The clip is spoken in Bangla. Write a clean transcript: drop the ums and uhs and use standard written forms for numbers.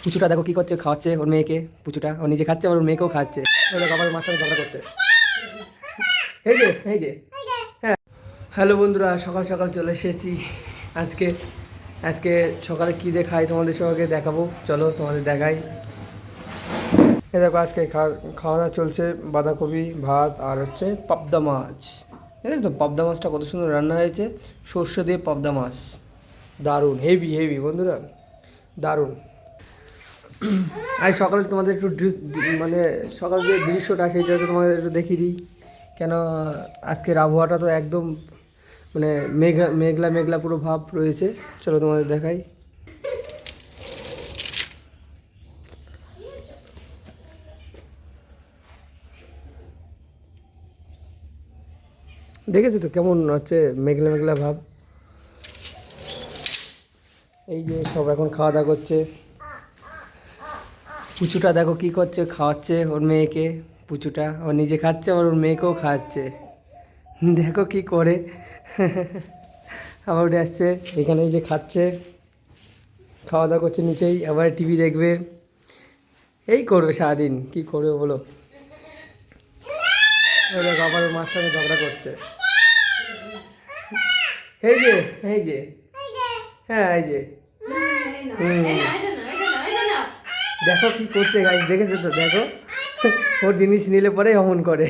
পুচুটা দেখো কি করছে, খাওয়াচ্ছে ওর মেয়েকে। পুচুটা ও নিজে খাচ্ছে, আবার ওর মেয়েকেও খাচ্ছে। দেখো আবার মার সাথে ঝগড়া করছে। এই যে এই যে হ্যাঁ। হ্যালো বন্ধুরা, সকাল সকাল চলে এসেছি। আজকে আজকে সকালে কী দিয়ে খাই তোমাদের সঙ্গে দেখাবো, চলো তোমাদের দেখাই। এই দেখো আজকে খাওয়া দাওয়া চলছে, বাঁধাকপি ভাত আর হচ্ছে পাবদা মাছ। জানেন তো পাবদা মাছটা কত সুন্দর রান্না হয়েছে, সর্ষে দিয়ে পাবদা মাছ। দারুণ, হেভি হেভি বন্ধুরা, দারুণ। আজ সকালে তোমাদের একটু মানে সকাল যে দৃশ্যটা সেইটা তো তোমাদের একটু দেখিয়ে দিই। কেন আজকের আবহাওয়াটা তো একদম মানে মেঘলা মেঘলা পুরো ভাব রয়েছে। চলো তোমাদের দেখাই। দেখেছো তো কেমন হচ্ছে মেঘলা মেঘলা ভাব। এই যে সব এখন খাওয়া দাওয়া করছে। পুচুটা দেখো কি করছে, খাওয়াচ্ছে ওর মেয়েকে। পুচুটা ও নিজে খাচ্ছে, আবার ওর মেয়েকেও খাওয়াচ্ছে। দেখো কি করে। আবার উঠে আসছে এখানে, এই যে খাচ্ছে, খাওয়া দাওয়া করছে নিচেই, আবার টিভি দেখবে। এই করবে সারাদিন, কি করবে বলো। ওই দেখো আবার ওর মার সঙ্গে ঝগড়া করছে। এই যে এই যে হ্যাঁ এই যে হুম, দেখো কি করছে গাইস, দেখেছো তো দেখো। ওর জিনিস নিলে পরেই অমন করে।